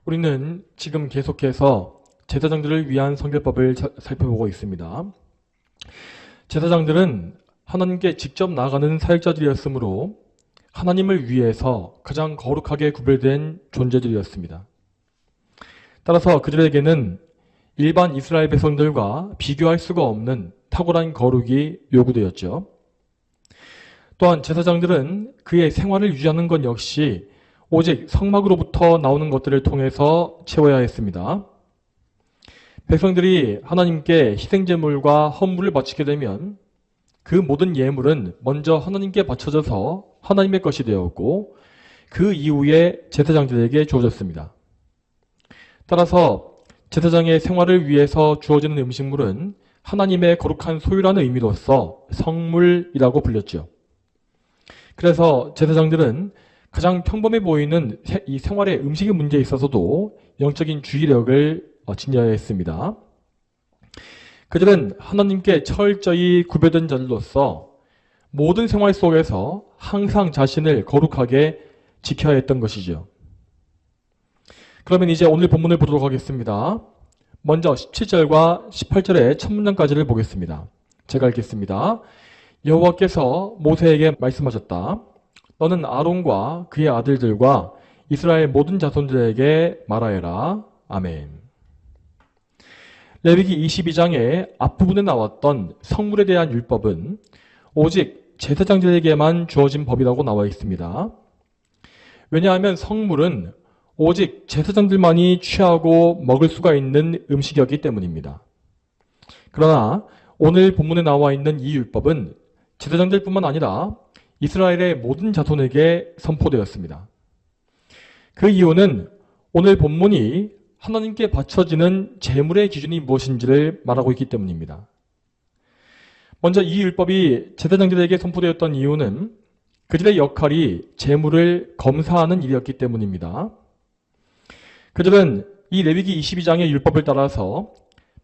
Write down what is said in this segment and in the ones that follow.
우리는 지금 계속해서 제사장들을 위한 성결법을 살펴보고 있습니다. 제사장들은 하나님께 직접 나아가는 사역자들이었으므로 하나님을 위해서 가장 거룩하게 구별된 존재들이었습니다. 따라서 그들에게는 일반 이스라엘 백성들과 비교할 수가 없는 탁월한 거룩이 요구되었죠. 또한 제사장들은 그의 생활을 유지하는 것 역시 오직 성막으로부터 나오는 것들을 통해서 채워야 했습니다. 백성들이 하나님께 희생제물과 헌물을 바치게 되면 그 모든 예물은 먼저 하나님께 바쳐져서 하나님의 것이 되었고 그 이후에 제사장들에게 주어졌습니다. 따라서 제사장의 생활을 위해서 주어지는 음식물은 하나님의 거룩한 소유라는 의미로서 성물이라고 불렸죠. 그래서 제사장들은 가장 평범해 보이는 이 생활의 음식의 문제에 있어서도 영적인 주의력을 지녀야 했습니다. 그들은 하나님께 철저히 구별된 자들로서 모든 생활 속에서 항상 자신을 거룩하게 지켜야 했던 것이죠. 그러면 이제 오늘 본문을 보도록 하겠습니다. 먼저 17절과 18절의 첫 문장까지를 보겠습니다. 제가 읽겠습니다. 여호와께서 모세에게 말씀하셨다. 너는 아론과 그의 아들들과 이스라엘 모든 자손들에게 말하여라. 아멘. 레위기 22장의 앞부분에 나왔던 성물에 대한 율법은 오직 제사장들에게만 주어진 법이라고 나와 있습니다. 왜냐하면 성물은 오직 제사장들만이 취하고 먹을 수가 있는 음식이었기 때문입니다. 그러나 오늘 본문에 나와 있는 이 율법은 제사장들뿐만 아니라 이스라엘의 모든 자손에게 선포되었습니다. 그 이유는 오늘 본문이 하나님께 바쳐지는 제물의 기준이 무엇인지를 말하고 있기 때문입니다. 먼저 이 율법이 제사장들에게 선포되었던 이유는 그들의 역할이 제물을 검사하는 일이었기 때문입니다. 그들은 이 레위기 22장의 율법을 따라서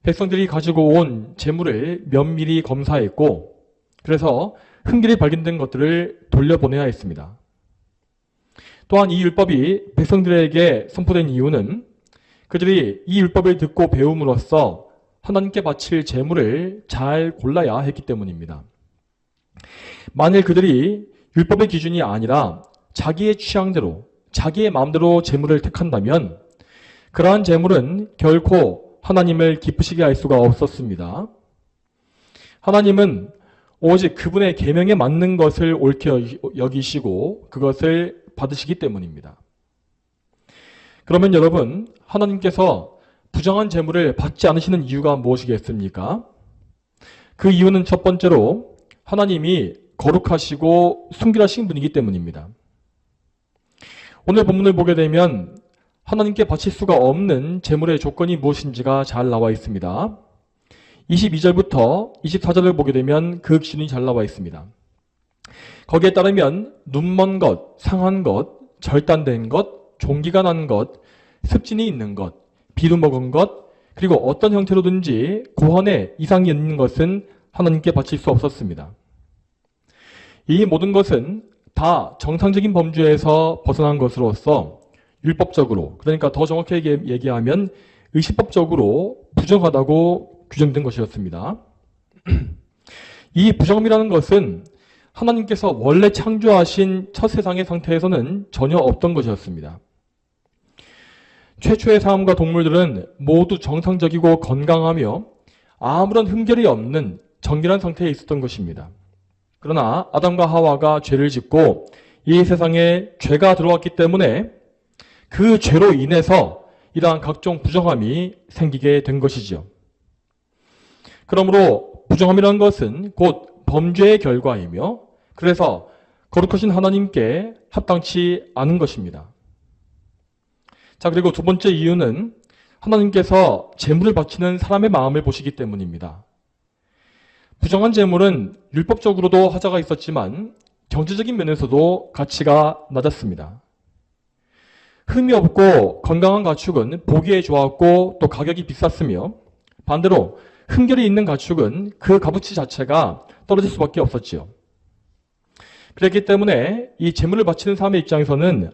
백성들이 가지고 온 제물을 면밀히 검사했고 그래서 흠결이 발견된 것들을 돌려보내야 했습니다. 또한 이 율법이 백성들에게 선포된 이유는 그들이 이 율법을 듣고 배움으로써 하나님께 바칠 제물을 잘 골라야 했기 때문입니다. 만일 그들이 율법의 기준이 아니라 자기의 취향대로, 자기의 마음대로 제물을 택한다면 그러한 제물은 결코 하나님을 기쁘시게 할 수가 없었습니다. 하나님은 오직 그분의 계명에 맞는 것을 옳게 여기시고 그것을 받으시기 때문입니다. 그러면 여러분, 하나님께서 부정한 제물을 받지 않으시는 이유가 무엇이겠습니까? 그 이유는 첫 번째로 하나님이 거룩하시고 순결하신 분이기 때문입니다. 오늘 본문을 보게 되면 하나님께 바칠 수가 없는 제물의 조건이 무엇인지가 잘 나와 있습니다. 22절부터 24절을 보게 되면 그 기준이 잘 나와 있습니다. 거기에 따르면 눈먼 것, 상한 것, 절단된 것, 종기가 난 것, 습진이 있는 것, 비루 먹은 것, 그리고 어떤 형태로든지 고환에 이상이 있는 것은 하나님께 바칠 수 없었습니다. 이 모든 것은 다 정상적인 범주에서 벗어난 것으로서 율법적으로, 그러니까 더 정확하게 얘기하면 의식법적으로 부정하다고 규정된 것이었습니다. 이 부정함이라는 것은 하나님께서 원래 창조하신 첫 세상의 상태에서는 전혀 없던 것이었습니다. 최초의 사람과 동물들은 모두 정상적이고 건강하며 아무런 흠결이 없는 정결한 상태에 있었던 것입니다. 그러나 아담과 하와가 죄를 짓고 이 세상에 죄가 들어왔기 때문에 그 죄로 인해서 이러한 각종 부정함이 생기게 된 것이죠. 그러므로 부정함이라는 것은 곧 범죄의 결과이며 그래서 거룩하신 하나님께 합당치 않은 것입니다. 자, 그리고 두 번째 이유는 하나님께서 제물을 바치는 사람의 마음을 보시기 때문입니다. 부정한 제물은 율법적으로도 하자가 있었지만 경제적인 면에서도 가치가 낮았습니다. 흠이 없고 건강한 가축은 보기에 좋았고 또 가격이 비쌌으며 반대로 흠결이 있는 가축은 그 값어치 자체가 떨어질 수밖에 없었지요. 그렇기 때문에 이 제물을 바치는 사람의 입장에서는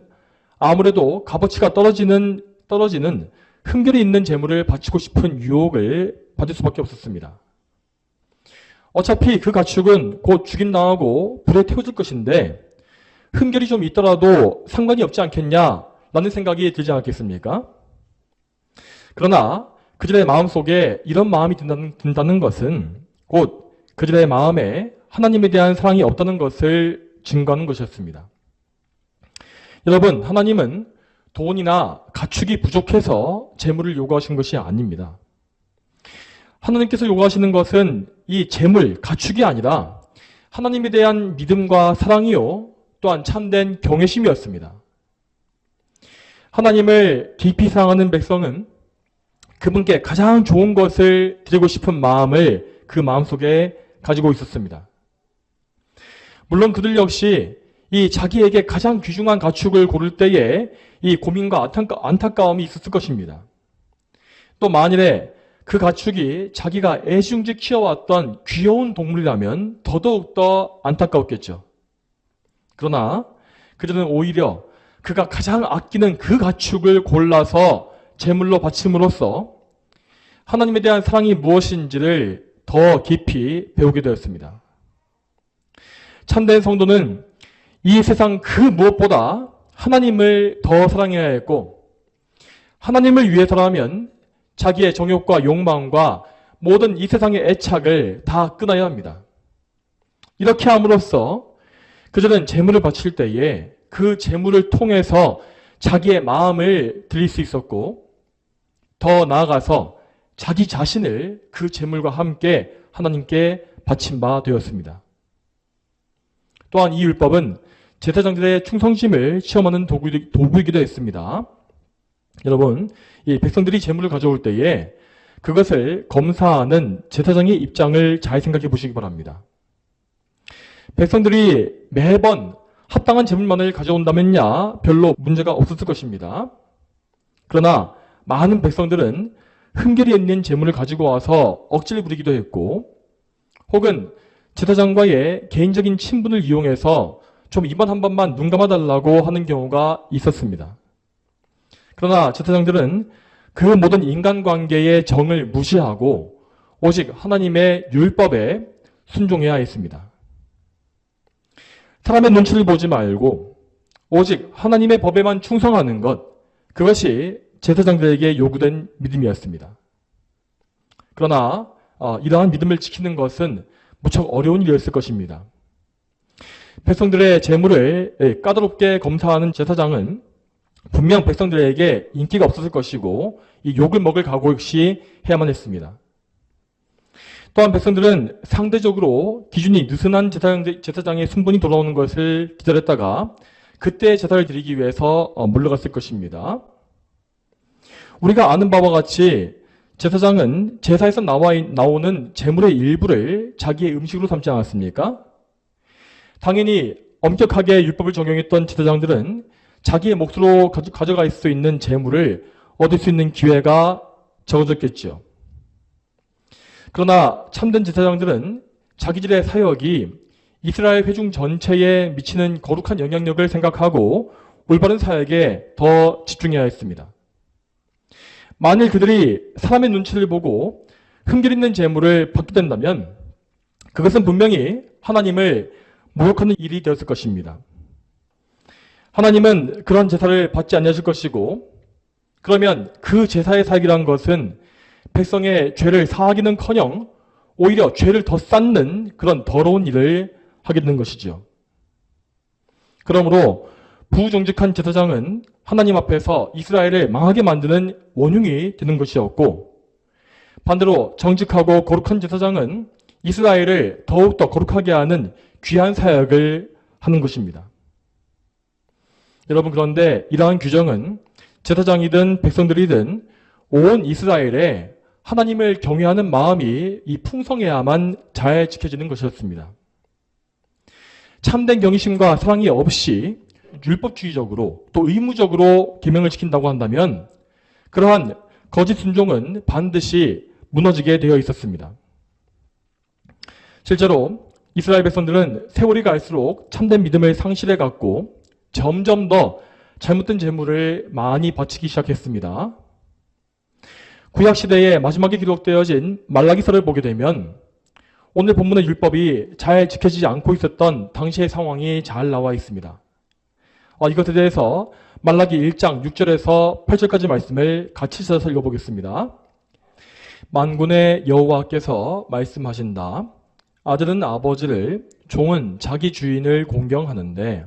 아무래도 값어치가 떨어지는 떨어지는 흠결이 있는 재물을 바치고 싶은 유혹을 받을 수밖에 없었습니다. 어차피 그 가축은 곧 죽임당하고 불에 태워질 것인데 흠결이 좀 있더라도 상관이 없지 않겠냐라는 생각이 들지 않겠습니까? 그러나 그들의 마음속에 이런 마음이 든다는 것은 곧 그들의 마음에 하나님에 대한 사랑이 없다는 것을 증거하는 것이었습니다. 여러분, 하나님은 돈이나 가축이 부족해서 재물을 요구하신 것이 아닙니다. 하나님께서 요구하시는 것은 이 재물, 가축이 아니라 하나님에 대한 믿음과 사랑이요, 또한 참된 경외심이었습니다. 하나님을 깊이 사랑하는 백성은 그분께 가장 좋은 것을 드리고 싶은 마음을 그 마음속에 가지고 있었습니다. 물론 그들 역시 이 자기에게 가장 귀중한 가축을 고를 때에 이 고민과 안타까움이 있었을 것입니다. 또 만일에 그 가축이 자기가 애지중지 키워왔던 귀여운 동물이라면 더더욱더 안타까웠겠죠. 그러나 그들은 오히려 그가 가장 아끼는 그 가축을 골라서 제물로 바침으로써 하나님에 대한 사랑이 무엇인지를 더 깊이 배우게 되었습니다. 참된 성도는 이 세상 그 무엇보다 하나님을 더 사랑해야 했고, 하나님을 위해서라면 자기의 정욕과 욕망과 모든 이 세상의 애착을 다 끊어야 합니다. 이렇게 함으로써 그들은 재물을 바칠 때에 그 재물을 통해서 자기의 마음을 드릴 수 있었고, 더 나아가서 자기 자신을 그 재물과 함께 하나님께 바친 바 되었습니다. 또한 이 율법은 제사장들의 충성심을 시험하는 도구이기도 했습니다. 여러분, 이 백성들이 재물을 가져올 때에 그것을 검사하는 제사장의 입장을 잘 생각해 보시기 바랍니다. 백성들이 매번 합당한 재물만을 가져온다면야 별로 문제가 없었을 것입니다. 그러나 많은 백성들은 흠결이 있는 재물을 가지고 와서 억지를 부리기도 했고, 혹은 제사장과의 개인적인 친분을 이용해서 좀 이번 한 번만 눈 감아달라고 하는 경우가 있었습니다. 그러나 제사장들은 그 모든 인간관계의 정을 무시하고 오직 하나님의 율법에 순종해야 했습니다. 사람의 눈치를 보지 말고 오직 하나님의 법에만 충성하는 것, 그것이 제사장들에게 요구된 믿음이었습니다. 그러나 이러한 믿음을 지키는 것은 무척 어려운 일이었을 것입니다. 백성들의 재물을 까다롭게 검사하는 제사장은 분명 백성들에게 인기가 없었을 것이고 이 욕을 먹을 각오 역시 해야만 했습니다. 또한 백성들은 상대적으로 기준이 느슨한 제사장의 순번이 돌아오는 것을 기다렸다가 그때 제사를 드리기 위해서 물러갔을 것입니다. 우리가 아는 바와 같이 제사장은 제사에서 나오는 재물의 일부를 자기의 음식으로 삼지 않았습니까? 당연히 엄격하게 율법을 적용했던 제사장들은 자기의 몫으로 가져갈 수 있는 재물을 얻을 수 있는 기회가 적어졌겠죠. 그러나 참된 제사장들은 자기들의 사역이 이스라엘 회중 전체에 미치는 거룩한 영향력을 생각하고 올바른 사역에 더 집중해야 했습니다. 만일 그들이 사람의 눈치를 보고 흠결 있는 재물을 받게 된다면 그것은 분명히 하나님을 모욕하는 일이 되었을 것입니다. 하나님은 그런 제사를 받지 않으실 것이고, 그러면 그 제사의 사역이란 것은 백성의 죄를 사하기는커녕 오히려 죄를 더 쌓는 그런 더러운 일을 하게 되는 것이죠. 그러므로 부정직한 제사장은 하나님 앞에서 이스라엘을 망하게 만드는 원흉이 되는 것이었고, 반대로 정직하고 거룩한 제사장은 이스라엘을 더욱더 거룩하게 하는 귀한 사역을 하는 것입니다. 여러분, 그런데 이러한 규정은 제사장이든 백성들이든 온 이스라엘에 하나님을 경외하는 마음이 이 풍성해야만 잘 지켜지는 것이었습니다. 참된 경외심과 사랑이 없이 율법주의적으로 또 의무적으로 계명을 지킨다고 한다면 그러한 거짓 순종은 반드시 무너지게 되어 있었습니다. 실제로 이스라엘 백성들은 세월이 갈수록 참된 믿음을 상실해 갔고 점점 더 잘못된 제물을 많이 바치기 시작했습니다. 구약시대에 마지막에 기록되어진 말라기서를 보게 되면 오늘 본문의 율법이 잘 지켜지지 않고 있었던 당시의 상황이 잘 나와 있습니다. 이것에 대해서 말라기 1장 6절에서 8절까지 말씀을 같이 찾아서 읽어보겠습니다. 만군의 여호와께서 말씀하신다. 아들은 아버지를, 종은 자기 주인을 공경하는데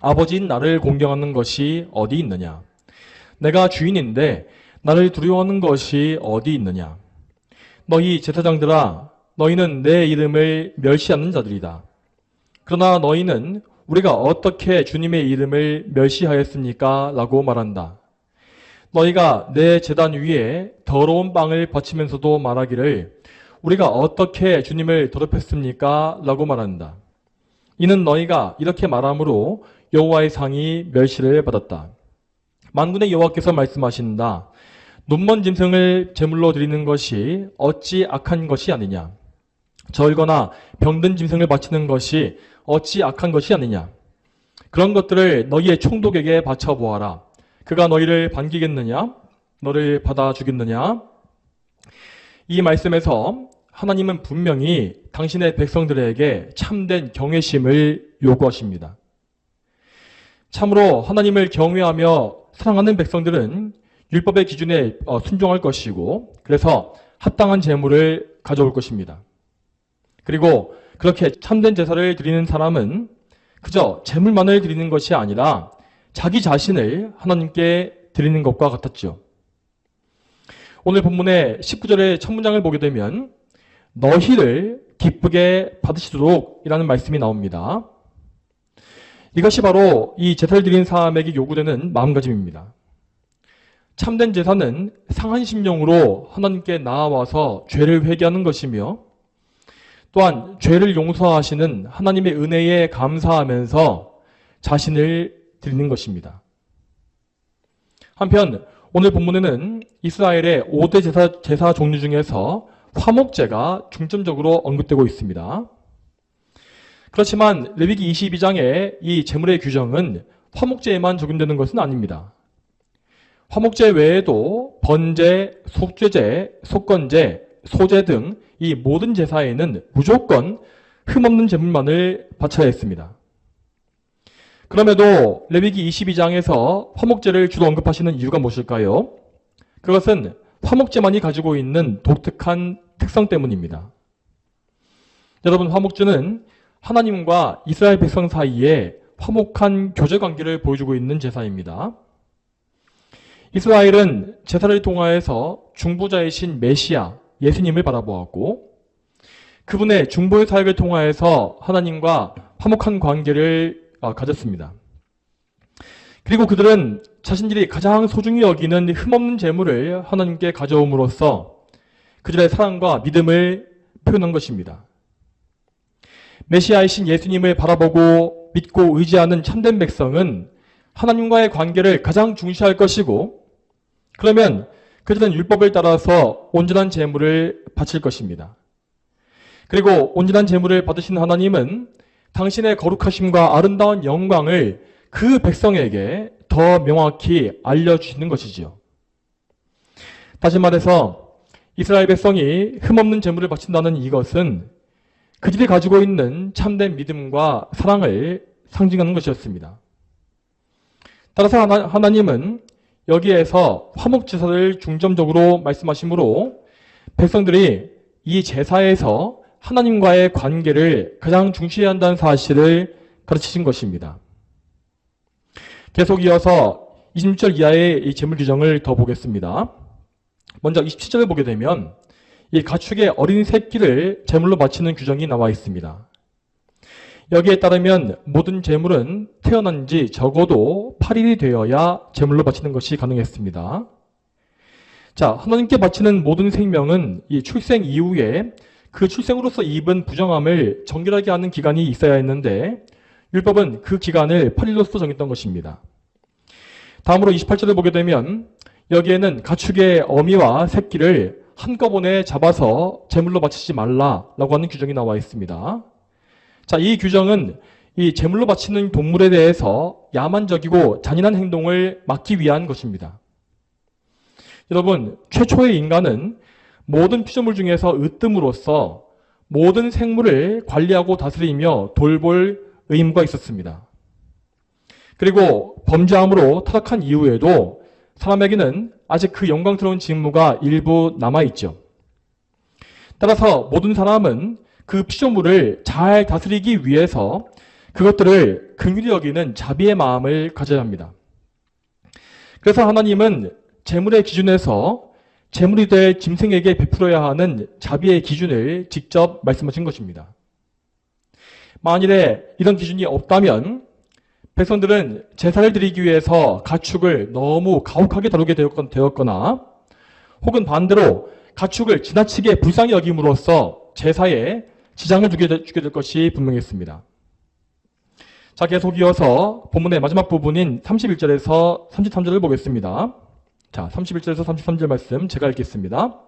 아버지인 나를 공경하는 것이 어디 있느냐? 내가 주인인데 나를 두려워하는 것이 어디 있느냐? 너희 제사장들아, 너희는 내 이름을 멸시하는 자들이다. 그러나 너희는 우리가 어떻게 주님의 이름을 멸시하였습니까? 라고 말한다. 너희가 내 제단 위에 더러운 빵을 바치면서도 말하기를 우리가 어떻게 주님을 더럽혔습니까? 라고 말한다. 이는 너희가 이렇게 말함으로 여호와의 상이 멸시를 받았다. 만군의 여호와께서 말씀하신다. 눈먼 짐승을 제물로 드리는 것이 어찌 악한 것이 아니냐? 절거나 병든 짐승을 바치는 것이 어찌 악한 것이 아니냐? 그런 것들을 너희의 총독에게 바쳐보아라. 그가 너희를 반기겠느냐? 너를 받아주겠느냐? 이 말씀에서 하나님은 분명히 당신의 백성들에게 참된 경외심을 요구하십니다. 참으로 하나님을 경외하며 사랑하는 백성들은 율법의 기준에 순종할 것이고 그래서 합당한 제물을 가져올 것입니다. 그리고 그렇게 참된 제사를 드리는 사람은 그저 제물만을 드리는 것이 아니라 자기 자신을 하나님께 드리는 것과 같았죠. 오늘 본문의 19절의 첫 문장을 보게 되면 너희를 기쁘게 받으시도록 이라는 말씀이 나옵니다. 이것이 바로 이 제사를 드리는 사람에게 요구되는 마음가짐입니다. 참된 제사는 상한 심령으로 하나님께 나아와서 죄를 회개하는 것이며 또한 죄를 용서하시는 하나님의 은혜에 감사하면서 자신을 드리는 것입니다. 한편 오늘 본문에는 이스라엘의 5대 제사 종류 중에서 화목제가 중점적으로 언급되고 있습니다. 그렇지만 레위기 22장의 이 제물의 규정은 화목제에만 적용되는 것은 아닙니다. 화목제 외에도 번제, 속죄제, 속건제, 소제 등 이 모든 제사에는 무조건 흠없는 제물만을 바쳐야 했습니다. 그럼에도 레위기 22장에서 화목제를 주로 언급하시는 이유가 무엇일까요? 그것은 화목제만이 가지고 있는 독특한 특성 때문입니다. 여러분, 화목제는 하나님과 이스라엘 백성 사이에 화목한 교제 관계를 보여주고 있는 제사입니다. 이스라엘은 제사를 통하여서 중보자이신 메시아, 예수님을 바라보았고 그분의 중보의 사역을 통하여서 하나님과 화목한 관계를 가졌습니다. 그리고 그들은 자신들이 가장 소중히 여기는 흠없는 제물을 하나님께 가져옴으로써 그들의 사랑과 믿음을 표현한 것입니다. 메시아이신 예수님을 바라보고 믿고 의지하는 참된 백성은 하나님과의 관계를 가장 중시할 것이고 그러면 그들은 율법을 따라서 온전한 제물을 바칠 것입니다. 그리고 온전한 제물을 받으신 하나님은 당신의 거룩하심과 아름다운 영광을 그 백성에게 더 명확히 알려주시는 것이지요. 다시 말해서 이스라엘 백성이 흠없는 제물을 바친다는 이것은 그들이 가지고 있는 참된 믿음과 사랑을 상징하는 것이었습니다. 따라서 하나님은 여기에서 화목제사를 중점적으로 말씀하시므로 백성들이 이 제사에서 하나님과의 관계를 가장 중시해야 한다는 사실을 가르치신 것입니다. 계속 이어서 26절 이하의 이 제물 규정을 더 보겠습니다. 먼저 27절을 보게 되면 이 가축의 어린 새끼를 제물로 바치는 규정이 나와 있습니다. 여기에 따르면 모든 제물은 태어난 지 적어도 8일이 되어야 제물로 바치는 것이 가능했습니다. 자, 하나님께 바치는 모든 생명은 이 출생 이후에 그 출생으로서 입은 부정함을 정결하게 하는 기간이 있어야 했는데 율법은 그 기간을 8일로서 정했던 것입니다. 다음으로 28절을 보게 되면 여기에는 가축의 어미와 새끼를 한꺼번에 잡아서 제물로 바치지 말라라고 하는 규정이 나와 있습니다. 자, 이 규정은 이 제물로 바치는 동물에 대해서 야만적이고 잔인한 행동을 막기 위한 것입니다. 여러분, 최초의 인간은 모든 피조물 중에서 으뜸으로써 모든 생물을 관리하고 다스리며 돌볼 의무가 있었습니다. 그리고 범죄함으로 타락한 이후에도 사람에게는 아직 그 영광스러운 직무가 일부 남아있죠. 따라서 모든 사람은 그 피조물을 잘 다스리기 위해서 그것들을 긍휼히 여기는 자비의 마음을 가져야 합니다. 그래서 하나님은 재물의 기준에서 재물이 될 짐승에게 베풀어야 하는 자비의 기준을 직접 말씀하신 것입니다. 만일에 이런 기준이 없다면 백성들은 제사를 드리기 위해서 가축을 너무 가혹하게 다루게 되었거나 혹은 반대로 가축을 지나치게 불쌍히 여김으로써 제사에 지장을 주게 될 것이 분명했습니다. 자, 계속 이어서 본문의 마지막 부분인 31절에서 33절을 보겠습니다. 자, 31절에서 33절 말씀 제가 읽겠습니다.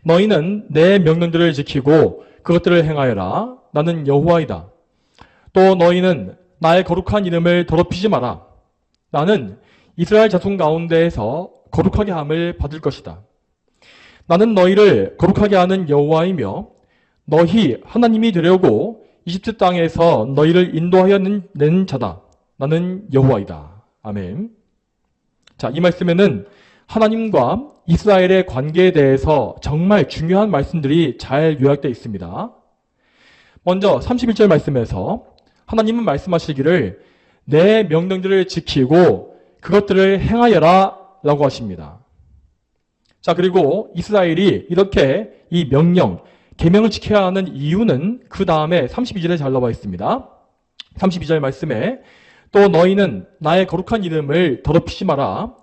너희는 내 명령들을 지키고 그것들을 행하여라. 나는 여호와이다. 또 너희는 나의 거룩한 이름을 더럽히지 마라. 나는 이스라엘 자손 가운데에서 거룩하게 함을 받을 것이다. 나는 너희를 거룩하게 하는 여호와이며 너희 하나님이 되려고 이집트 땅에서 너희를 인도하여 낸 자다. 나는 여호와이다. 아멘. 자, 이 말씀에는 하나님과 이스라엘의 관계에 대해서 정말 중요한 말씀들이 잘 요약되어 있습니다. 먼저 31절 말씀에서 하나님은 말씀하시기를 내 명령들을 지키고 그것들을 행하여라 라고 하십니다. 자, 그리고 이스라엘이 이렇게 이 명령, 계명을 지켜야 하는 이유는 그 다음에 32절에 잘 나와 있습니다. 32절 말씀에 또 너희는 나의 거룩한 이름을 더럽히지 마라.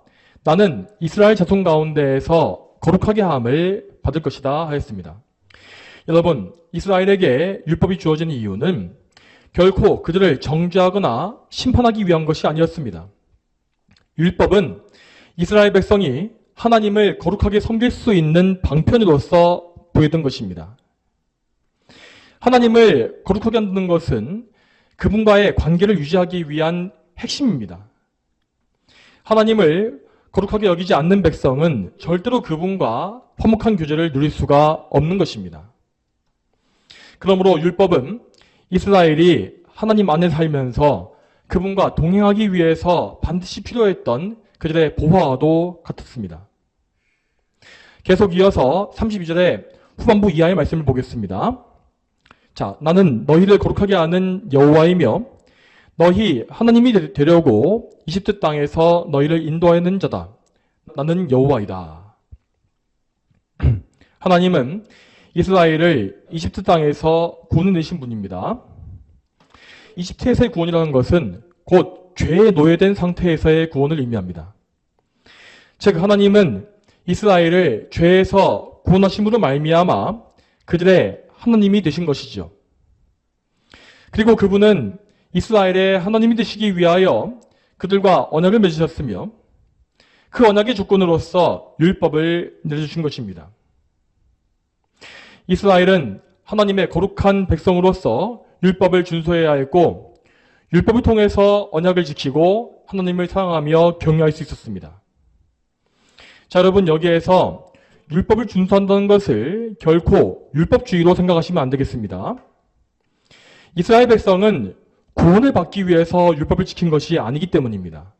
나는 이스라엘 자손 가운데에서 거룩하게 함을 받을 것이다 하였습니다. 여러분, 이스라엘에게 율법이 주어진 이유는 결코 그들을 정죄하거나 심판하기 위한 것이 아니었습니다. 율법은 이스라엘 백성이 하나님을 거룩하게 섬길 수 있는 방편으로서 보이던 것입니다. 하나님을 거룩하게 한다는 것은 그분과의 관계를 유지하기 위한 핵심입니다. 하나님을 거룩하게 여기지 않는 백성은 절대로 그분과 화목한 교제를 누릴 수가 없는 것입니다. 그러므로 율법은 이스라엘이 하나님 안에 살면서 그분과 동행하기 위해서 반드시 필요했던 그들의 보화와도 같았습니다. 계속 이어서 32절에 후반부 이하의 말씀을 보겠습니다. 자, 나는 너희를 거룩하게 하는 여호와이며 너희 하나님이 되려고 이집트 땅에서 너희를 인도하는 자다. 나는 여호와이다. 하나님은 이스라엘을 이집트 땅에서 구원해내신 분입니다. 이집트에서의 구원이라는 것은 곧 죄에 노예된 상태에서의 구원을 의미합니다. 즉 하나님은 이스라엘을 죄에서 구원하심으로 말미암아 그들의 하나님이 되신 것이죠. 그리고 그분은 이스라엘의 하나님이 되시기 위하여 그들과 언약을 맺으셨으며 그 언약의 조건으로서 율법을 내려주신 것입니다. 이스라엘은 하나님의 거룩한 백성으로서 율법을 준수해야 했고 율법을 통해서 언약을 지키고 하나님을 사랑하며 경외할 수 있었습니다. 자, 여러분, 여기에서 율법을 준수한다는 것을 결코 율법주의로 생각하시면 안 되겠습니다. 이스라엘 백성은 구원을 받기 위해서 율법을 지킨 것이 아니기 때문입니다.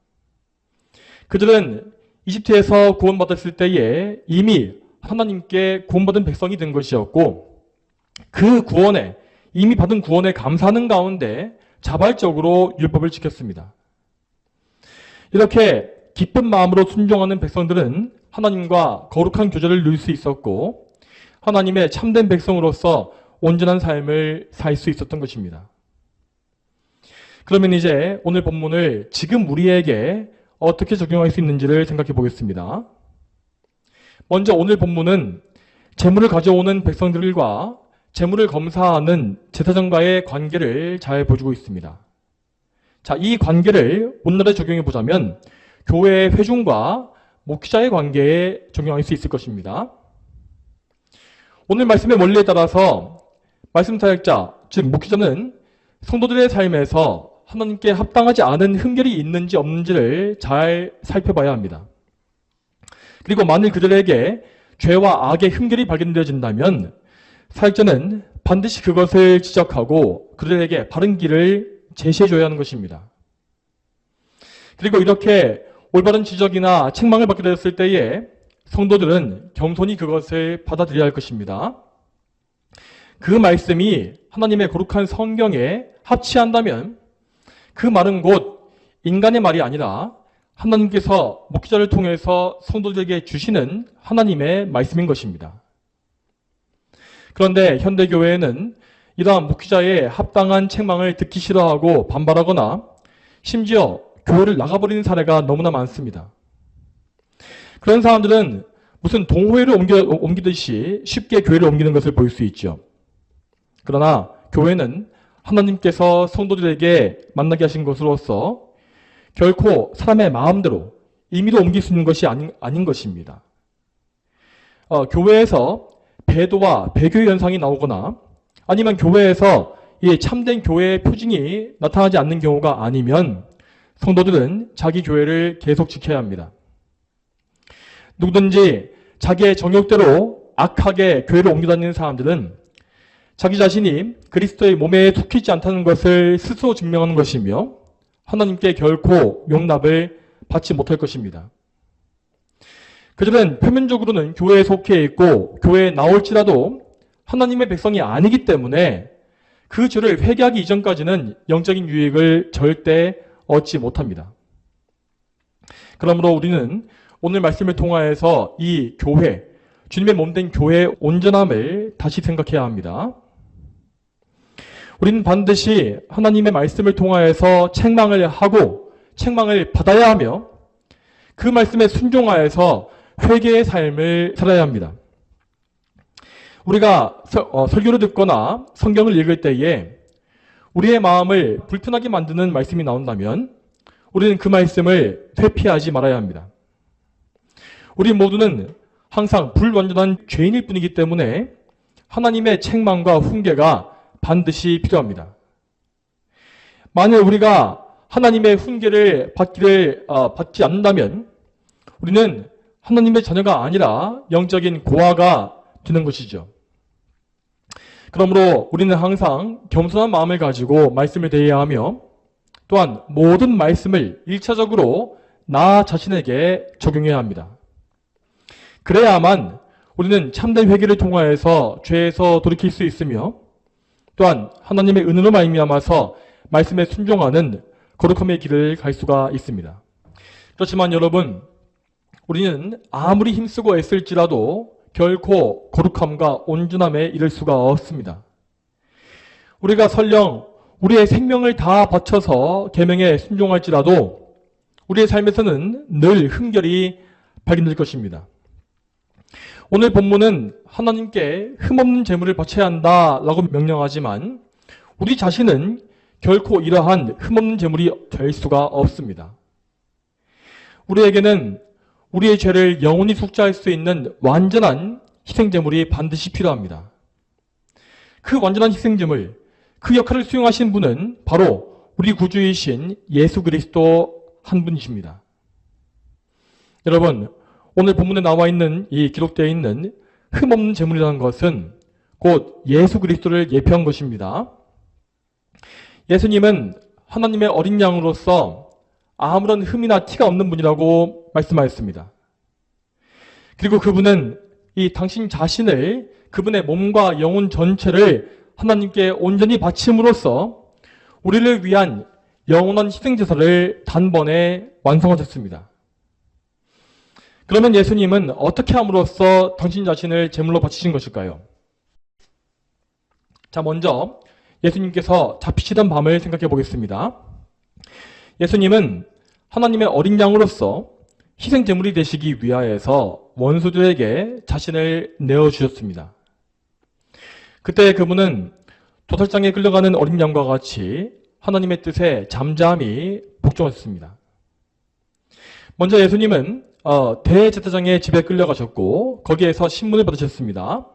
그들은 이집트에서 구원받았을 때에 이미 하나님께 구원받은 백성이 된 것이었고 그 구원에 이미 받은 구원에 감사하는 가운데 자발적으로 율법을 지켰습니다. 이렇게 기쁜 마음으로 순종하는 백성들은 하나님과 거룩한 교제를 누릴 수 있었고 하나님의 참된 백성으로서 온전한 삶을 살 수 있었던 것입니다. 그러면 이제 오늘 본문을 지금 우리에게 어떻게 적용할 수 있는지를 생각해 보겠습니다. 먼저 오늘 본문은 재물을 가져오는 백성들과 재물을 검사하는 제사장과의 관계를 잘 보여주고 있습니다. 자, 이 관계를 오늘날에 적용해 보자면 교회의 회중과 목회자의 관계에 적용할 수 있을 것입니다. 오늘 말씀의 원리에 따라서 말씀 사역자, 즉 목회자는 성도들의 삶에서 하나님께 합당하지 않은 흠결이 있는지 없는지를 잘 살펴봐야 합니다. 그리고 만일 그들에게 죄와 악의 흠결이 발견되어진다면 사역자는 반드시 그것을 지적하고 그들에게 바른 길을 제시해줘야 하는 것입니다. 그리고 이렇게 올바른 지적이나 책망을 받게 되었을 때에 성도들은 겸손히 그것을 받아들여야 할 것입니다. 그 말씀이 하나님의 거룩한 성경에 합치한다면 그 말은 곧 인간의 말이 아니라 하나님께서 목회자를 통해서 성도들에게 주시는 하나님의 말씀인 것입니다. 그런데 현대교회에는 이러한 목회자의 합당한 책망을 듣기 싫어하고 반발하거나 심지어 교회를 나가버리는 사례가 너무나 많습니다. 그런 사람들은 무슨 동호회를 옮기듯이 쉽게 교회를 옮기는 것을 볼 수 있죠. 그러나 교회는 하나님께서 성도들에게 만나게 하신 것으로서 결코 사람의 마음대로 임의로 옮길 수 있는 것이 아닌 것입니다. 교회에서 배도와 배교의 현상이 나오거나 아니면 교회에서 이 참된 교회의 표징이 나타나지 않는 경우가 아니면 성도들은 자기 교회를 계속 지켜야 합니다. 누구든지 자기의 정욕대로 악하게 교회를 옮겨 다니는 사람들은 자기 자신이 그리스도의 몸에 속해 있지 않다는 것을 스스로 증명하는 것이며 하나님께 결코 용납을 받지 못할 것입니다. 그들은 표면적으로는 교회에 속해 있고 교회에 나올지라도 하나님의 백성이 아니기 때문에 그 죄를 회개하기 이전까지는 영적인 유익을 절대 얻지 못합니다. 그러므로 우리는 오늘 말씀을 통하여서 이 교회, 주님의 몸된 교회의 온전함을 다시 생각해야 합니다. 우리는 반드시 하나님의 말씀을 통하여서 책망을 하고 책망을 받아야 하며 그 말씀에 순종하여서 회개의 삶을 살아야 합니다. 우리가 설교를 듣거나 성경을 읽을 때에 우리의 마음을 불편하게 만드는 말씀이 나온다면 우리는 그 말씀을 회피하지 말아야 합니다. 우리 모두는 항상 불완전한 죄인일 뿐이기 때문에 하나님의 책망과 훈계가 반드시 필요합니다. 만일 우리가 하나님의 훈계를 받지 않는다면 우리는 하나님의 자녀가 아니라 영적인 고아가 되는 것이죠. 그러므로 우리는 항상 겸손한 마음을 가지고 말씀을 대해야 하며 또한 모든 말씀을 1차적으로 나 자신에게 적용해야 합니다. 그래야만 우리는 참된 회개를 통하여서 죄에서 돌이킬 수 있으며 또한 하나님의 은혜로 말미암아서 말씀에 순종하는 거룩함의 길을 갈 수가 있습니다. 그렇지만 여러분, 우리는 아무리 힘쓰고 애쓸지라도 결코 거룩함과 온전함에 이를 수가 없습니다. 우리가 설령 우리의 생명을 다 바쳐서 계명에 순종할지라도 우리의 삶에서는 늘 흠결이 발견될 것입니다. 오늘 본문은 하나님께 흠없는 제물을 바쳐야 한다라고 명령하지만 우리 자신은 결코 이러한 흠없는 제물이 될 수가 없습니다. 우리에게는 우리의 죄를 영원히 속죄할 수 있는 완전한 희생제물이 반드시 필요합니다. 그 완전한 희생제물, 그 역할을 수행하신 분은 바로 우리 구주이신 예수 그리스도 한 분이십니다. 여러분, 오늘 본문에 나와 있는 이 기록되어 있는 흠없는 제물이라는 것은 곧 예수 그리스도를 예표한 것입니다. 예수님은 하나님의 어린 양으로서 아무런 흠이나 티가 없는 분이라고 말씀하였습니다. 그리고 그분은 이 당신 자신을 그분의 몸과 영혼 전체를 하나님께 온전히 바침으로써 우리를 위한 영원한 희생제사를 단번에 완성하셨습니다. 그러면 예수님은 어떻게 함으로써 당신 자신을 제물로 바치신 것일까요? 자, 먼저 예수님께서 잡히시던 밤을 생각해 보겠습니다. 예수님은 하나님의 어린 양으로서 희생제물이 되시기 위하여서 원수들에게 자신을 내어주셨습니다. 그때 그분은 도살장에 끌려가는 어린 양과 같이 하나님의 뜻에 잠잠히 복종하셨습니다. 먼저 예수님은 대제사장의 집에 끌려가셨고 거기에서 신문을 받으셨습니다.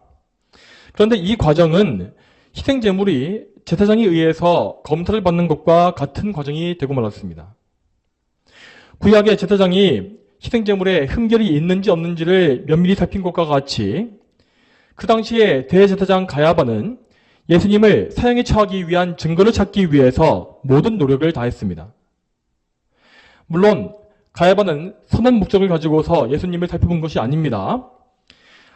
그런데 이 과정은 희생제물이 제사장에 의해서 검사를 받는 것과 같은 과정이 되고 말았습니다. 구약의 제사장이 희생제물에 흠결이 있는지 없는지를 면밀히 살핀 것과 같이 그 당시에 대제사장 가야바는 예수님을 사형에 처하기 위한 증거를 찾기 위해서 모든 노력을 다했습니다. 물론 가야바는 선한 목적을 가지고서 예수님을 살펴본 것이 아닙니다.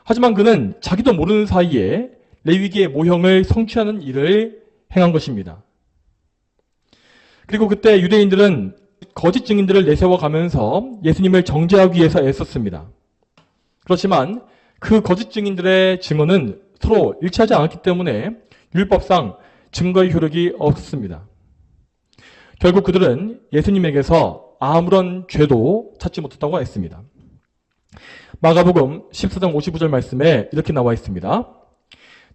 하지만 그는 자기도 모르는 사이에 레위기의 모형을 성취하는 일을 행한 것입니다. 그리고 그때 유대인들은 거짓 증인들을 내세워 가면서 예수님을 정죄하기 위해서 애썼습니다. 그렇지만 그 거짓 증인들의 증언은 서로 일치하지 않았기 때문에 율법상 증거의 효력이 없었습니다. 결국 그들은 예수님에게서 아무런 죄도 찾지 못했다고 했습니다. 마가복음 14장 55절 말씀에 이렇게 나와 있습니다.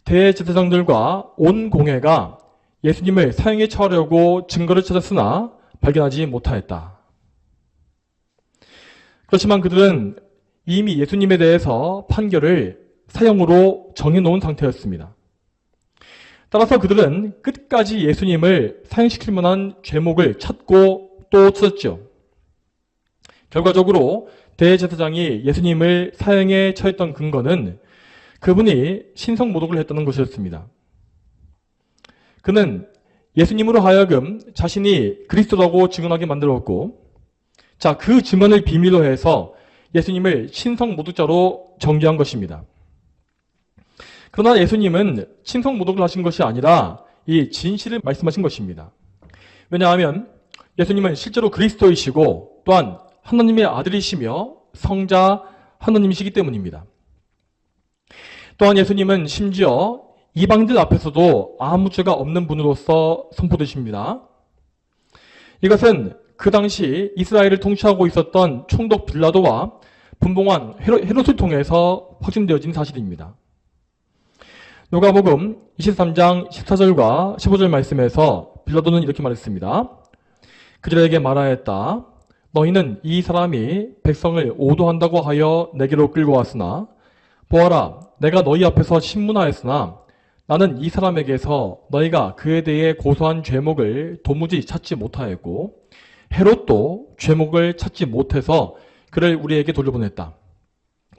대제사장들과 온 공회가 예수님을 사형에 처하려고 증거를 찾았으나 발견하지 못하였다. 그렇지만 그들은 이미 예수님에 대해서 판결을 사형으로 정해놓은 상태였습니다. 따라서 그들은 끝까지 예수님을 사형시킬 만한 죄목을 찾고 또 찾았죠. 결과적으로 대제사장이 예수님을 사형에 처했던 근거는 그분이 신성모독을 했다는 것이었습니다. 그는 예수님으로 하여금 자신이 그리스도라고 증언하게 만들었고, 그 증언을 비밀로 해서 예수님을 신성모독자로 정죄한 것입니다. 그러나 예수님은 신성모독을 하신 것이 아니라 이 진실을 말씀하신 것입니다. 왜냐하면 예수님은 실제로 그리스도이시고 또한 하나님의 아들이시며 성자 하나님이시기 때문입니다. 또한 예수님은 심지어 이방인들 앞에서도 아무 죄가 없는 분으로서 선포되십니다. 이것은 그 당시 이스라엘을 통치하고 있었던 총독 빌라도와 분봉왕 헤롯을 통해서 확증되어진 사실입니다. 누가복음 23장 14절과 15절 말씀에서 빌라도는 이렇게 말했습니다. 그들에게 말하였다. 너희는 이 사람이 백성을 오도한다고 하여 내게로 끌고 왔으나 보아라, 내가 너희 앞에서 신문하였으나 나는 이 사람에게서 너희가 그에 대해 고소한 죄목을 도무지 찾지 못하였고 헤롯도 죄목을 찾지 못해서 그를 우리에게 돌려보냈다.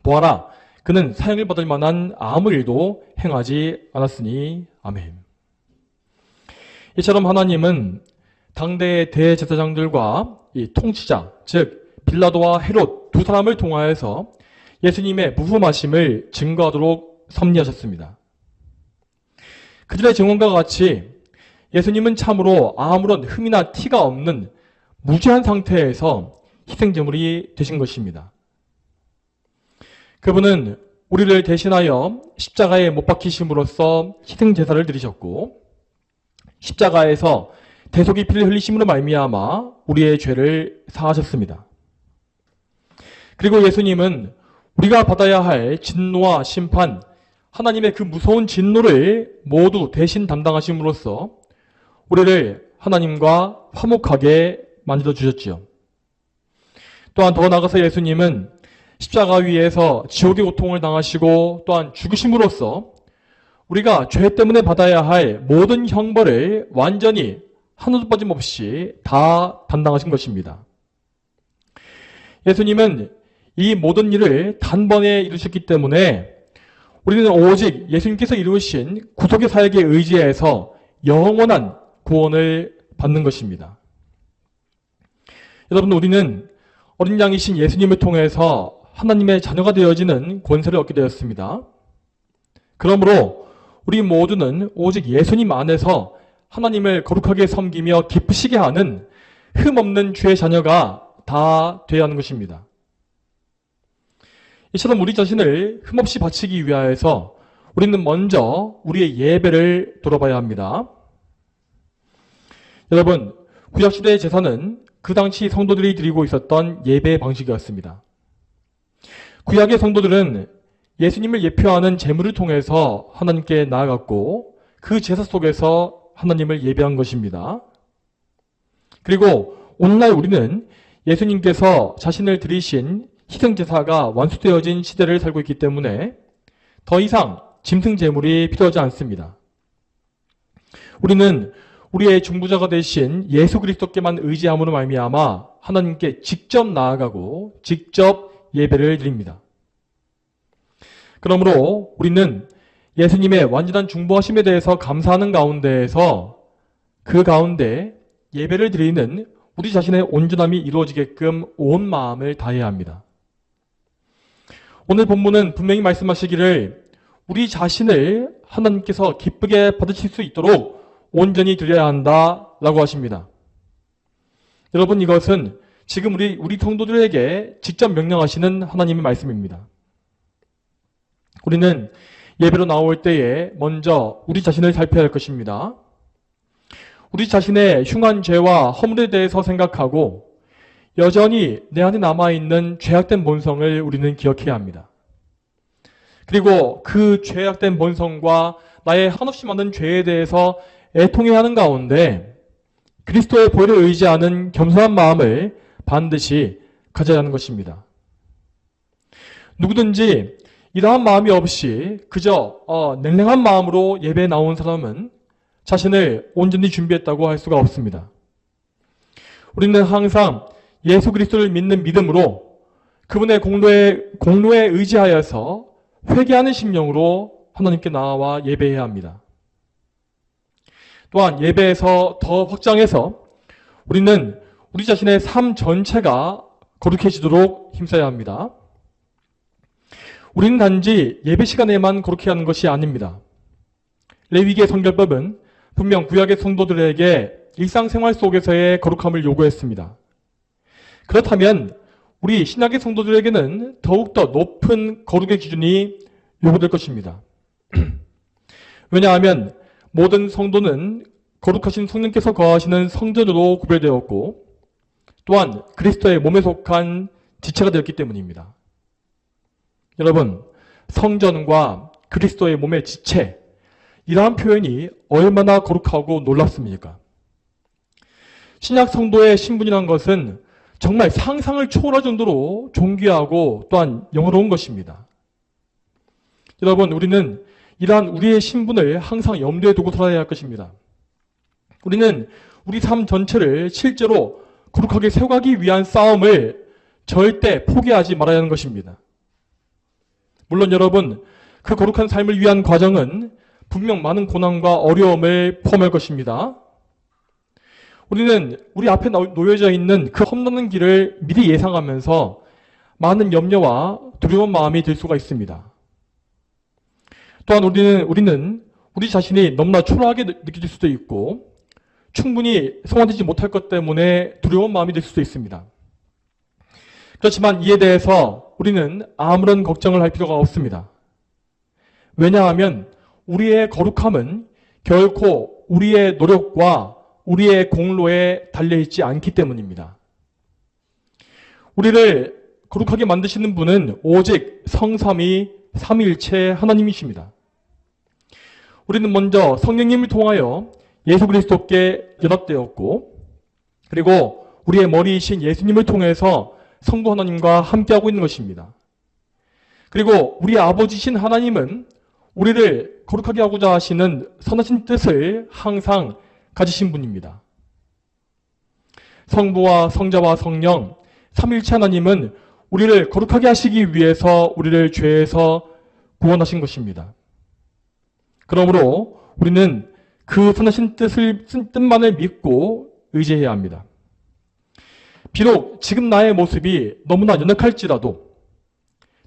보아라, 그는 사형을 받을 만한 아무 일도 행하지 않았으니 아멘. 이처럼 하나님은 당대의 대제사장들과 이 통치자, 즉 빌라도와 헤롯 두 사람을 통하여서 예수님의 무흠하심을 증거하도록 섭리하셨습니다. 그들의 증언과 같이 예수님은 참으로 아무런 흠이나 티가 없는 무죄한 상태에서 희생제물이 되신 것입니다. 그분은 우리를 대신하여 십자가에 못 박히심으로써 희생제사를 드리셨고 십자가에서 대속의 피를 흘리심으로 말미암아 우리의 죄를 사하셨습니다. 그리고 예수님은 우리가 받아야 할 진노와 심판, 하나님의 그 무서운 진노를 모두 대신 담당하심으로써 우리를 하나님과 화목하게 만들어 주셨지요. 또한 더 나아가서 예수님은 십자가 위에서 지옥의 고통을 당하시고 또한 죽으심으로써 우리가 죄 때문에 받아야 할 모든 형벌을 완전히 하나도 빠짐없이 다 담당하신 것입니다. 예수님은 이 모든 일을 단번에 이루셨기 때문에 우리는 오직 예수님께서 이루신 구속의 사역에 의지해서 영원한 구원을 받는 것입니다. 여러분, 우리는 어린 양이신 예수님을 통해서 하나님의 자녀가 되어지는 권세를 얻게 되었습니다. 그러므로 우리 모두는 오직 예수님 안에서 하나님을 거룩하게 섬기며 기쁘시게 하는 흠없는 주의 자녀가 다 되어야 하는 것입니다. 이처럼 우리 자신을 흠없이 바치기 위하여서 우리는 먼저 우리의 예배를 돌아봐야 합니다. 여러분, 구약시대의 제사는 그 당시 성도들이 드리고 있었던 예배 방식이었습니다. 구약의 성도들은 예수님을 예표하는 제물을 통해서 하나님께 나아갔고 그 제사 속에서 하나님을 예배한 것입니다. 그리고 오늘날 우리는 예수님께서 자신을 드리신 희생제사가 완수되어진 시대를 살고 있기 때문에 더 이상 짐승 제물이 필요하지 않습니다. 우리는 우리의 중보자가 되신 예수 그리스도께만 의지함으로 말미암아 하나님께 직접 나아가고 직접 예배를 드립니다. 그러므로 우리는 예수님의 완전한 중보하심에 대해서 감사하는 가운데에서 그 가운데 예배를 드리는 우리 자신의 온전함이 이루어지게끔 온 마음을 다해야 합니다. 오늘 본문은 분명히 말씀하시기를 우리 자신을 하나님께서 기쁘게 받으실 수 있도록 온전히 드려야 한다라고 하십니다. 여러분, 이것은 지금 우리 성도들에게 직접 명령하시는 하나님의 말씀입니다. 우리는 예배로 나올 때에 먼저 우리 자신을 살펴야 할 것입니다. 우리 자신의 흉한 죄와 허물에 대해서 생각하고 여전히 내 안에 남아있는 죄악된 본성을 우리는 기억해야 합니다. 그리고 그 죄악된 본성과 나의 한없이 많은 죄에 대해서 애통해야 하는 가운데 그리스도의 보혈을 의지하는 겸손한 마음을 반드시 가져야 하는 것입니다. 누구든지 이러한 마음이 없이 그저 냉랭한 마음으로 예배에 나온 사람은 자신을 온전히 준비했다고 할 수가 없습니다. 우리는 항상 예수 그리스도를 믿는 믿음으로 그분의 공로에 의지하여서 회개하는 심령으로 하나님께 나와 예배해야 합니다. 또한 예배에서 더 확장해서 우리는 우리 자신의 삶 전체가 거룩해지도록 힘써야 합니다. 우리는 단지 예배 시간에만 거룩해 하는 것이 아닙니다. 레위기의 성결법은 분명 구약의 성도들에게 일상생활 속에서의 거룩함을 요구했습니다. 그렇다면 우리 신약의 성도들에게는 더욱더 높은 거룩의 기준이 요구될 것입니다. 왜냐하면 모든 성도는 거룩하신 성령께서 거하시는 성전으로 구별되었고 또한 그리스도의 몸에 속한 지체가 되었기 때문입니다. 여러분, 성전과 그리스도의 몸의 지체, 이러한 표현이 얼마나 거룩하고 놀랍습니까? 신약 성도의 신분이라는 것은 정말 상상을 초월할 정도로 존귀하고 또한 영화로운 것입니다. 여러분, 우리는 이러한 우리의 신분을 항상 염두에 두고 살아야 할 것입니다. 우리는 우리 삶 전체를 실제로 거룩하게 세워가기 위한 싸움을 절대 포기하지 말아야 하는 것입니다. 물론 여러분, 그 거룩한 삶을 위한 과정은 분명 많은 고난과 어려움을 포함할 것입니다. 우리는 우리 앞에 놓여져 있는 그 험난한 길을 미리 예상하면서 많은 염려와 두려운 마음이 들 수가 있습니다. 또한 우리는 우리 자신이 너무나 초라하게 느껴질 수도 있고 충분히 성화되지 못할 것 때문에 두려운 마음이 들 수도 있습니다. 그렇지만 이에 대해서 우리는 아무런 걱정을 할 필요가 없습니다. 왜냐하면 우리의 거룩함은 결코 우리의 노력과 우리의 공로에 달려있지 않기 때문입니다. 우리를 거룩하게 만드시는 분은 오직 성삼위 삼위일체 하나님이십니다. 우리는 먼저 성령님을 통하여 예수 그리스도께 연합되었고 그리고 우리의 머리이신 예수님을 통해서 성부 하나님과 함께하고 있는 것입니다. 그리고 우리 아버지신 하나님은 우리를 거룩하게 하고자 하시는 선하신 뜻을 항상 가지신 분입니다. 성부와 성자와 성령 삼위일체 하나님은 우리를 거룩하게 하시기 위해서 우리를 죄에서 구원하신 것입니다. 그러므로 우리는 그 선하신 뜻만을 믿고 의지해야 합니다. 비록 지금 나의 모습이 너무나 연약할지라도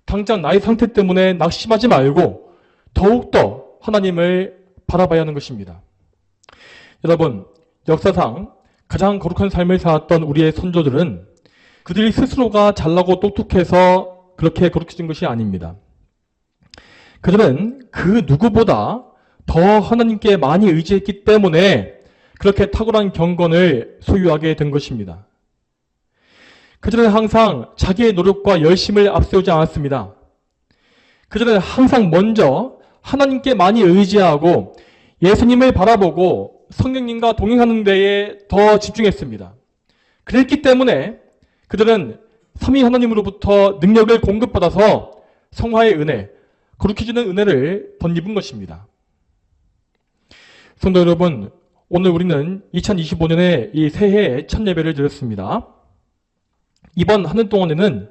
당장 나의 상태 때문에 낙심하지 말고 더욱더 하나님을 바라봐야 하는 것입니다. 여러분, 역사상 가장 거룩한 삶을 살았던 우리의 선조들은 그들이 스스로가 잘나고 똑똑해서 그렇게 거룩해진 것이 아닙니다. 그들은 그 누구보다 더 하나님께 많이 의지했기 때문에 그렇게 탁월한 경건을 소유하게 된 것입니다. 그들은 항상 자기의 노력과 열심을 앞세우지 않았습니다. 그들은 항상 먼저 하나님께 많이 의지하고 예수님을 바라보고 성령님과 동행하는 데에 더 집중했습니다. 그랬기 때문에 그들은 삼위 하나님으로부터 능력을 공급받아서 성화의 은혜, 거룩해지는 은혜를 덧입은 것입니다. 성도 여러분, 오늘 우리는 2025년의 이 새해의 첫 예배를 드렸습니다. 이번 한 해 동안에는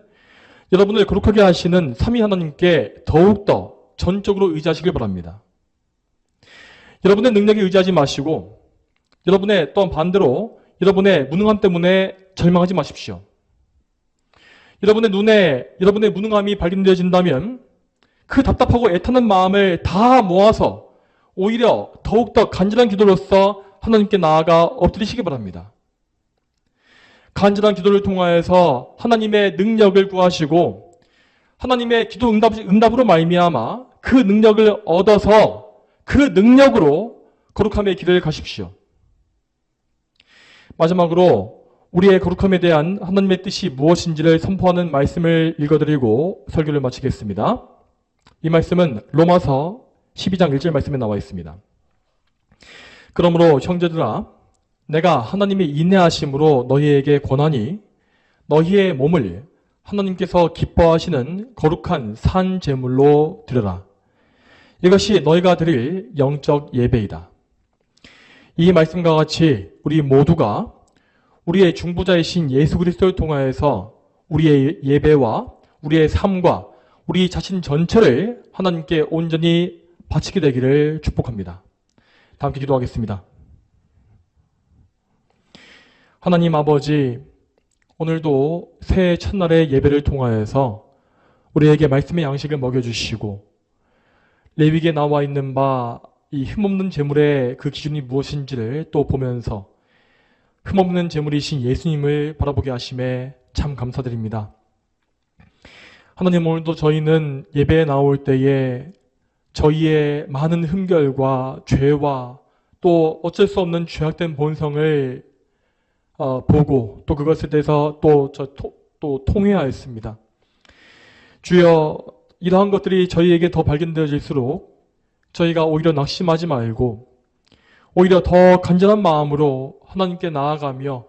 여러분을 거룩하게 하시는 삼위 하나님께 더욱더 전적으로 의지하시길 바랍니다. 여러분의 능력에 의지하지 마시고 여러분의 또한 반대로 여러분의 무능함 때문에 절망하지 마십시오. 여러분의 눈에 여러분의 무능함이 발견되어진다면 그 답답하고 애타는 마음을 다 모아서 오히려 더욱더 간절한 기도로서 하나님께 나아가 엎드리시기 바랍니다. 간절한 기도를 통하여서 하나님의 능력을 구하시고 하나님의 기도 응답으로 말미암아 그 능력을 얻어서 그 능력으로 거룩함의 길을 가십시오. 마지막으로 우리의 거룩함에 대한 하나님의 뜻이 무엇인지를 선포하는 말씀을 읽어드리고 설교를 마치겠습니다. 이 말씀은 로마서 12장 1절 말씀에 나와 있습니다. 그러므로 형제들아 내가 하나님의 인내하심으로 너희에게 권하니 너희의 몸을 하나님께서 기뻐하시는 거룩한 산 제물로 드려라. 이것이 너희가 드릴 영적 예배이다. 이 말씀과 같이 우리 모두가 우리의 중보자이신 예수 그리스도를 통하여서 우리의 예배와 우리의 삶과 우리 자신 전체를 하나님께 온전히 바치게 되기를 축복합니다. 다 함께 기도하겠습니다. 하나님 아버지, 오늘도 새해 첫날의 예배를 통하여서 우리에게 말씀의 양식을 먹여주시고 레위기에 나와 있는 바 이 흠없는 제물의 그 기준이 무엇인지를 또 보면서 흠없는 제물이신 예수님을 바라보게 하심에 참 감사드립니다. 하나님, 오늘도 저희는 예배에 나올 때에 저희의 많은 흠결과 죄와 또 어쩔 수 없는 죄악된 본성을 보고 또 그것에 대해서 또 통회하였습니다. 주여, 이러한 것들이 저희에게 더 발견되어질수록 저희가 오히려 낙심하지 말고 오히려 더 간절한 마음으로 하나님께 나아가며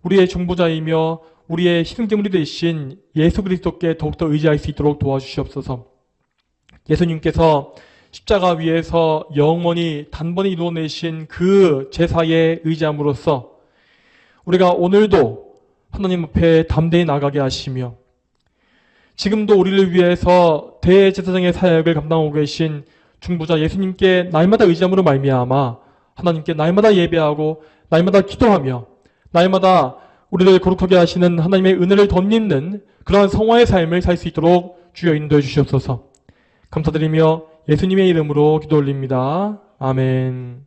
우리의 중보자이며 우리의 희생제물이 되신 예수 그리스도께 더욱더 의지할 수 있도록 도와주시옵소서. 예수님께서 십자가 위에서 영원히 단번에 이루어내신 그 제사에 의지함으로써 우리가 오늘도 하나님 앞에 담대히 나가게 하시며 지금도 우리를 위해서 대제사장의 사역을 감당하고 계신 중보자 예수님께 날마다 의지함으로 말미암아 하나님께 날마다 예배하고 날마다 기도하며 날마다 우리를 거룩하게 하시는 하나님의 은혜를 덧입는 그러한 성화의 삶을 살 수 있도록 주여 인도해 주시옵소서. 감사드리며 예수님의 이름으로 기도 올립니다. 아멘.